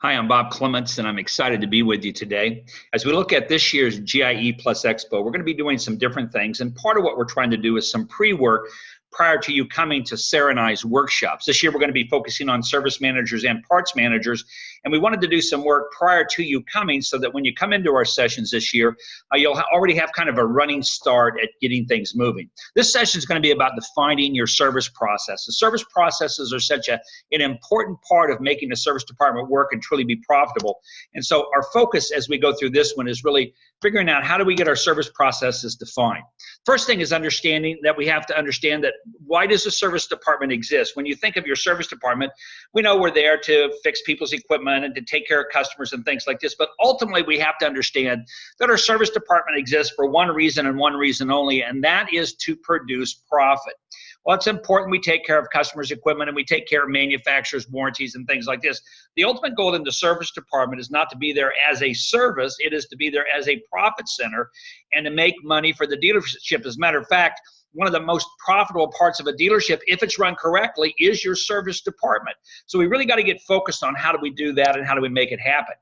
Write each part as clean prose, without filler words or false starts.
Hi, I'm Bob Clements, and I'm excited to be with you today. As we look at this year's GIE+EXPO, we're going to be doing some different things, and part of what we're trying to do is some pre-work prior to you coming to Sarah and I's workshops. This year we're going to be focusing on service managers and parts managers, and we wanted to do some work prior to you coming so that when you come into our sessions this year, you'll already have kind of a running start at getting things moving. This session is going to be about defining your service processes. Service processes are such an important part of making the service department work and truly be profitable. And so our focus as we go through this one is really figuring out how do we get our service processes defined. First thing is understanding that we have to understand that why does the service department exist? When you think of your service department, we know we're there to fix people's equipment and to take care of customers and things like this, but ultimately we have to understand that our service department exists for one reason and one reason only, and that is to produce profit. Well, it's important we take care of customers' equipment and we take care of manufacturers' warranties and things like this. The ultimate goal in the service department is not to be there as a service, it is to be there as a profit center and to make money for the dealership. As a matter of fact, one of the most profitable parts of a dealership, if it's run correctly, is your service department. So we really got to get focused on how do we do that and how do we make it happen.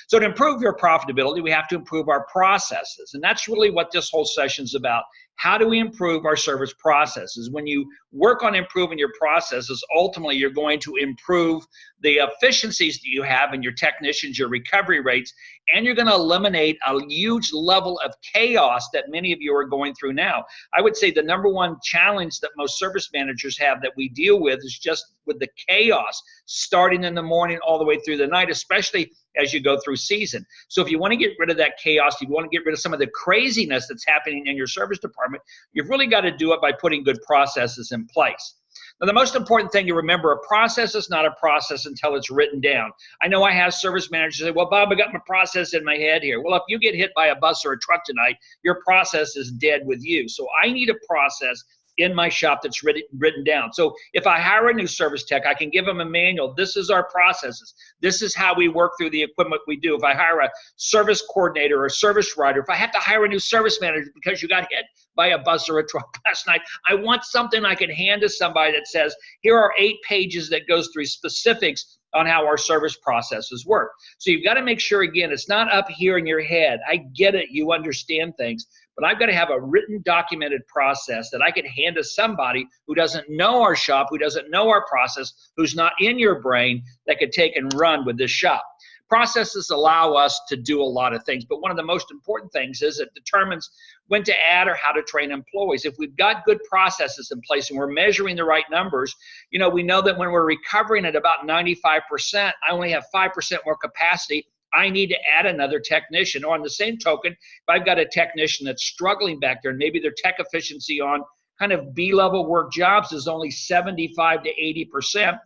So to improve your profitability, we have to improve our processes. And that's really what this whole session is about. How do we improve our service processes? When you work on improving your processes, ultimately you're going to improve the efficiencies that you have in your technicians, your recovery rates, and you're going to eliminate a huge level of chaos that many of you are going through now. I would say the number one challenge that most service managers have that we deal with is just with the chaos starting in the morning all the way through the night, especially as you go through season. So if you want to get rid of that chaos, if you want to get rid of some of the craziness that's happening in your service department, you've really got to do it by putting good processes in place. Now, the most important thing to remember, a process is not a process until it's written down. I know I have service managers say, well, Bob, I got my process in my head here. Well, if you get hit by a bus or a truck tonight, your process is dead with you. So I need a process in my shop that's written down. So if I hire a new service tech, I can give them a manual. This is our processes. This is how we work through the equipment we do. If I hire a service coordinator or a service writer, if I have to hire a new service manager because you got hit by a bus or a truck last night, I want something I can hand to somebody that says, here are 8 pages that goes through specifics on how our service processes work. So you've got to make sure, again, it's not up here in your head. I get it, you understand things, but I've got to have a written, documented process that I can hand to somebody who doesn't know our shop, who doesn't know our process, who's not in your brain, that could take and run with this shop. Processes allow us to do a lot of things, but one of the most important things is it determines when to add or how to train employees. If we've got good processes in place and we're measuring the right numbers, you know, we know that when we're recovering at about 95%, I only have 5% more capacity. I need to add another technician. Or on the same token, if I've got a technician that's struggling back there and maybe their tech efficiency on kind of B-level work jobs is only 75 to 80%,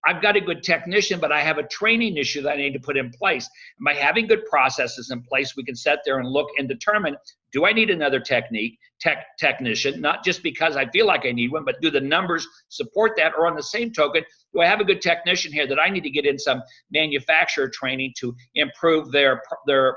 I've got a good technician, but I have a training issue that I need to put in place. And by having good processes in place, we can sit there and look and determine, do I need another technician, not just because I feel like I need one, but do the numbers support that? Or on the same token, do I have a good technician here that I need to get in some manufacturer training to improve their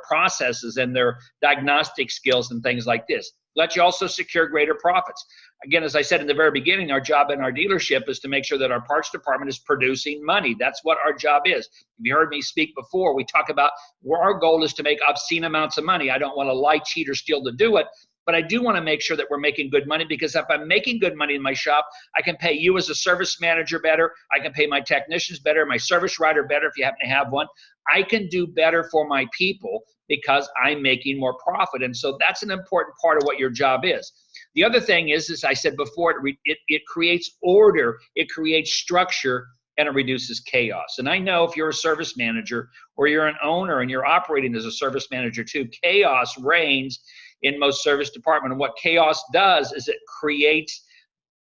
processes and their diagnostic skills and things like this? Let you also secure greater profits. Again, as I said in the very beginning, our job in our dealership is to make sure that our parts department is producing money. That's what our job is. If you heard me speak before, we talk about where our goal is to make obscene amounts of money. I don't want to lie, cheat, or steal to do it, but I do want to make sure that we're making good money, because if I'm making good money in my shop, I can pay you as a service manager better. I can pay my technicians better, my service writer better if you happen to have one. I can do better for my people because I'm making more profit. And so that's an important part of what your job is. The other thing is, as I said before, it creates order, it creates structure, and it reduces chaos. And I know if you're a service manager or you're an owner and you're operating as a service manager too, chaos reigns in most service department. And what chaos does is it creates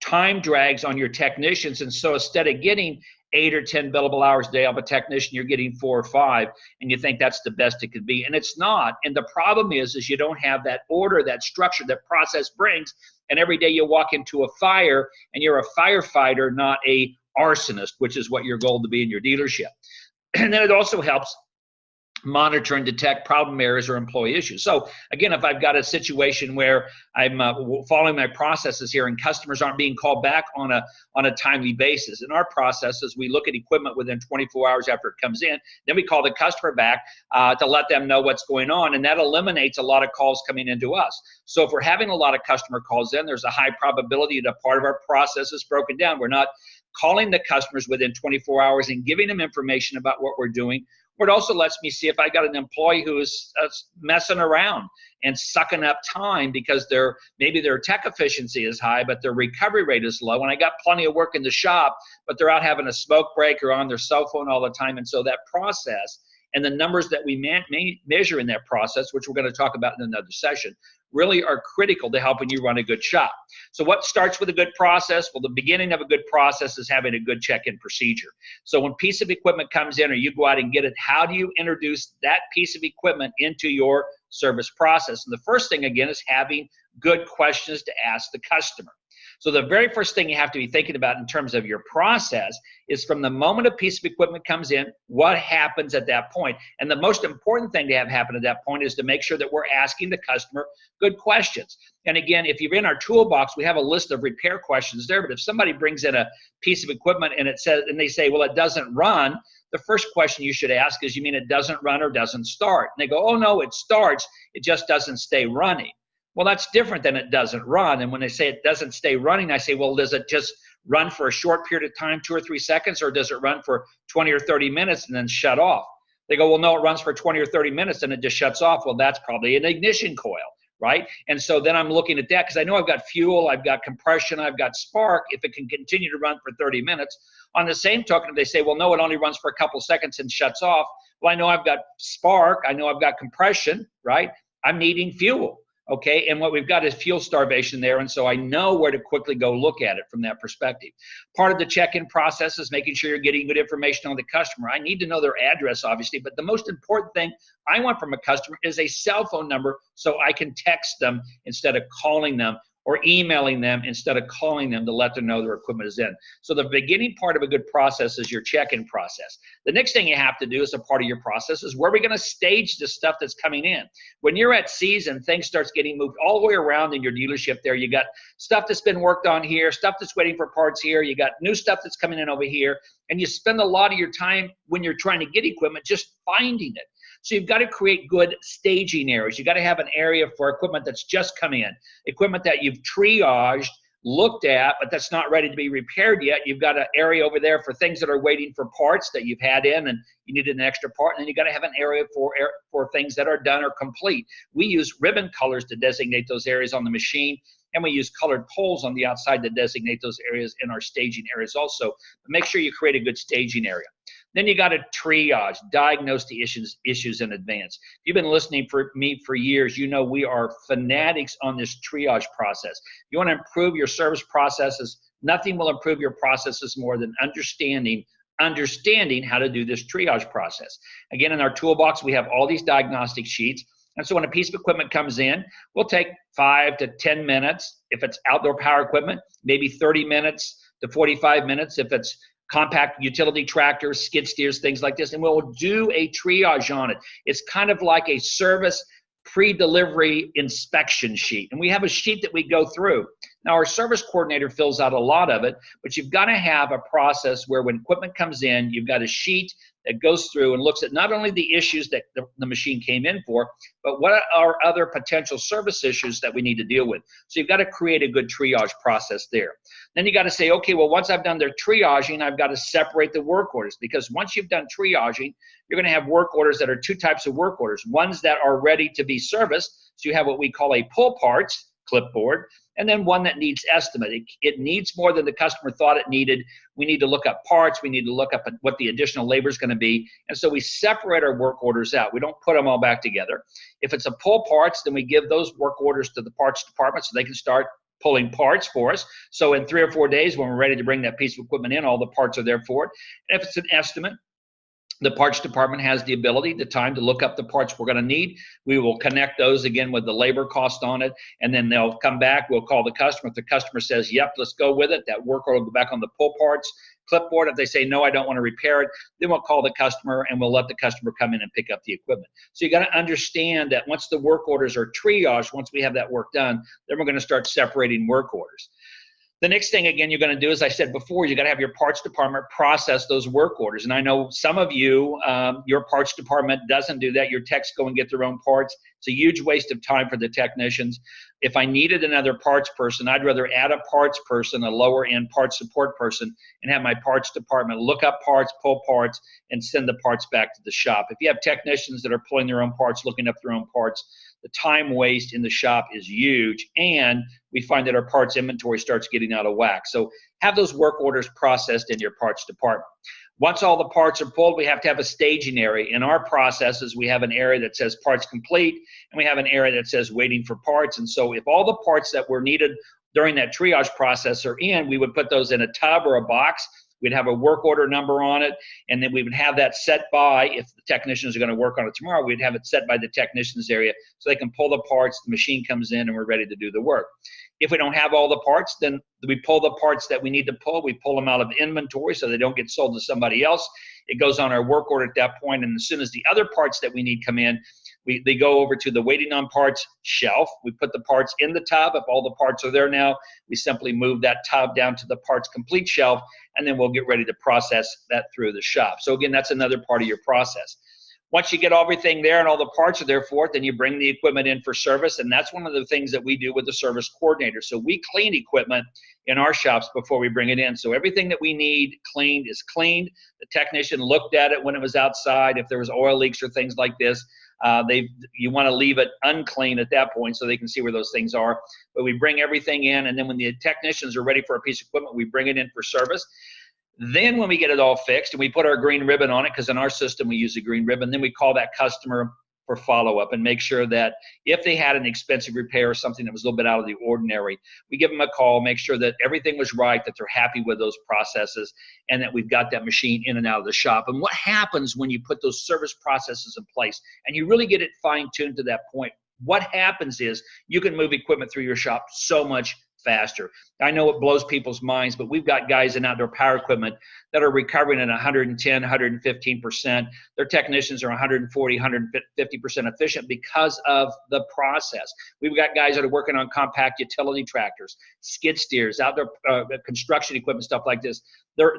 time drags on your technicians. And so instead of getting 8 or 10 billable hours a day of a technician, you're getting 4 or 5, and you think that's the best it could be. And it's not. And the problem is you don't have that order, that structure, that process brings. And every day you walk into a fire and you're a firefighter, not a arsonist, which is what your goal to be in your dealership. And then it also helps monitor and detect problem areas or employee issues. So again, if I've got a situation where I'm following my processes here and customers aren't being called back on a timely basis, in our processes, we look at equipment within 24 hours after it comes in, then we call the customer back to let them know what's going on, and that eliminates a lot of calls coming into us. So if we're having a lot of customer calls in, there's a high probability that part of our process is broken down. We're not calling the customers within 24 hours and giving them information about what we're doing. It also lets me see if I got an employee who is messing around and sucking up time because maybe their tech efficiency is high, but their recovery rate is low. And I got plenty of work in the shop, but they're out having a smoke break or on their cell phone all the time. And so that process and the numbers that we measure in that process, which we're going to talk about in another session, really are critical to helping you run a good shop. So what starts with a good process? Well, the beginning of a good process is having a good check-in procedure. So when a piece of equipment comes in or you go out and get it, how do you introduce that piece of equipment into your service process? And the first thing, again, is having good questions to ask the customer. So the very first thing you have to be thinking about in terms of your process is from the moment a piece of equipment comes in, what happens at that point? And the most important thing to have happen at that point is to make sure that we're asking the customer good questions. And again, if you're in our toolbox, we have a list of repair questions there, but if somebody brings in a piece of equipment and they say, well, it doesn't run, the first question you should ask is, you mean it doesn't run or doesn't start? And they go, oh no, it starts, it just doesn't stay running. Well, that's different than it doesn't run. And when they say it doesn't stay running, I say, well, does it just run for a short period of time, 2 or 3 seconds, or does it run for 20 or 30 minutes and then shut off? They go, well, no, it runs for 20 or 30 minutes and it just shuts off. Well, that's probably an ignition coil, right? And so then I'm looking at that because I know I've got fuel, I've got compression, I've got spark. If it can continue to run for 30 minutes. On the same token, if they say, well, no, it only runs for a couple seconds and shuts off. Well, I know I've got spark, I know I've got compression, right? I'm needing fuel. Okay, and what we've got is fuel starvation there, and so I know where to quickly go look at it from that perspective. Part of the check-in process is making sure you're getting good information on the customer. I need to know their address, obviously, but the most important thing I want from a customer is a cell phone number so I can text them instead of calling them, or emailing them instead of calling them to let them know their equipment is in. So the beginning part of a good process is your check-in process. The next thing you have to do as a part of your process is where are we going to stage the stuff that's coming in. When you're at season, things starts getting moved all the way around in your dealership there. You got stuff that's been worked on here, stuff that's waiting for parts here, you got new stuff that's coming in over here, and you spend a lot of your time when you're trying to get equipment just finding it. So you've got to create good staging areas. You've got to have an area for equipment that's just come in, equipment that you've triaged, looked at, but that's not ready to be repaired yet. You've got an area over there for things that are waiting for parts that you've had in and you needed an extra part, and then you've got to have an area for things that are done or complete. We use ribbon colors to designate those areas on the machine, and we use colored poles on the outside to designate those areas in our staging areas also. But make sure you create a good staging area. Then you got to triage, diagnose the issues in advance. If you've been listening for me for years, you know we are fanatics on this triage process. If you want to improve your service processes, nothing will improve your processes more than understanding how to do this triage process. Again, in our toolbox, we have all these diagnostic sheets. And so when a piece of equipment comes in, we'll take 5 to 10 minutes. If it's outdoor power equipment, maybe 30 minutes to 45 minutes. If it's compact utility tractors, skid steers, things like this, and we'll do a triage on it. It's kind of like a service pre-delivery inspection sheet. And we have a sheet that we go through. Now, our service coordinator fills out a lot of it, but you've got to have a process where when equipment comes in, you've got a sheet that goes through and looks at not only the issues that the machine came in for, but what are other potential service issues that we need to deal with. So you've got to create a good triage process there. Then you got to say, okay, well, once I've done their triaging, I've got to separate the work orders, because once you've done triaging, you're going to have work orders that are two types of work orders. Ones that are ready to be serviced. So you have what we call a pull parts clipboard, and then one that needs estimate. It needs more than the customer thought it needed. We need to look up parts. We need to look up at what the additional labor is going to be. And so we separate our work orders out. We don't put them all back together. If it's a pull parts, then we give those work orders to the parts department so they can start pulling parts for us. So in 3 or 4 days, when we're ready to bring that piece of equipment in, all the parts are there for it. And if it's an estimate, The parts department has the ability, the time to look up the parts we're going to need. We will connect those again with the labor cost on it, and then they'll come back. We'll call the customer. If the customer says, yep, let's go with it, that work order will go back on the pull parts clipboard. If they say, no, I don't want to repair it, then we'll call the customer and we'll let the customer come in and pick up the equipment. So you got to understand that once the work orders are triaged, once we have that work done, then we're going to start separating work orders. The next thing, again, you're going to do, as I said before, you got to have your parts department process those work orders. And I know some of you, your parts department doesn't do that. Your techs go and get their own parts. It's a huge waste of time for the technicians. If I needed another parts person, I'd rather add a parts person, a lower end parts support person, and have my parts department look up parts, pull parts, and send the parts back to the shop. If you have technicians that are pulling their own parts, looking up their own parts, the time waste in the shop is huge, and we find that our parts inventory starts getting out of whack. So have those work orders processed in your parts department. Once all the parts are pulled, we have to have a staging area. In our processes, we have an area that says parts complete, and we have an area that says waiting for parts. And so if all the parts that were needed during that triage process are in, we would put those in a tub or a box. We'd have a work order number on it, and then we would have that set by, if the technicians are going to work on it tomorrow, we'd have it set by the technicians area so they can pull the parts, the machine comes in, and we're ready to do the work. If we don't have all the parts, then we pull the parts that we need to pull. We pull them out of inventory so they don't get sold to somebody else. It goes on our work order at that point, and as soon as the other parts that we need come in, they go over to the waiting on parts shelf. We put the parts in the tub. If all the parts are there now, we simply move that tub down to the parts complete shelf, and then we'll get ready to process that through the shop. So again, that's another part of your process. Once you get everything there and all the parts are there for it, then you bring the equipment in for service, and that's one of the things that we do with the service coordinator. So we clean equipment in our shops before we bring it in. So everything that we need cleaned is cleaned. The technician looked at it when it was outside. If there was oil leaks or things like this, you want to leave it unclean at that point so they can see where those things are. But we bring everything in, and then when the technicians are ready for a piece of equipment, we bring it in for service. Then when we get it all fixed and we put our green ribbon on it, because in our system we use a green ribbon, then we call that customer for follow-up and make sure that if they had an expensive repair or something that was a little bit out of the ordinary, we give them a call, make sure that everything was right, that they're happy with those processes, and that we've got that machine in and out of the shop. And what happens when you put those service processes in place and you really get it fine-tuned to that point, what happens is you can move equipment through your shop so much faster. I know it blows people's minds, but we've got guys in outdoor power equipment that are recovering at 110, 115%. Their technicians are 140, 150% efficient because of the process. We've got guys that are working on compact utility tractors, skid steers, outdoor construction equipment, stuff like this. They're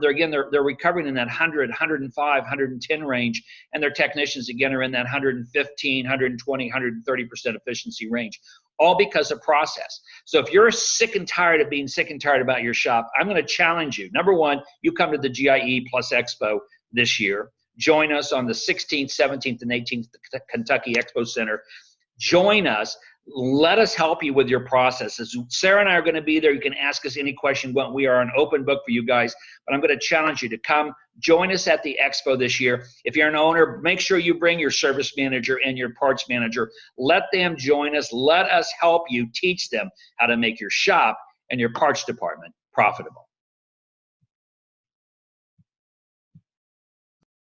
recovering in that 100, 105, 110 range, and their technicians again are in that 115, 120, 130% efficiency range. All because of process. So if you're sick and tired of being sick and tired about your shop, I'm going to challenge you. Number one, you come to the GIE+EXPO this year. Join us on the 16th, 17th, and 18th at the Kentucky Expo Center. Join us. Let us help you with your processes. Sarah and I are going to be there. You can ask us any question. We are an open book for you guys, but I'm going to challenge you to come join us at the expo this year. If you're an owner, make sure you bring your service manager and your parts manager. Let them join us. Let us help you teach them how to make your shop and your parts department profitable.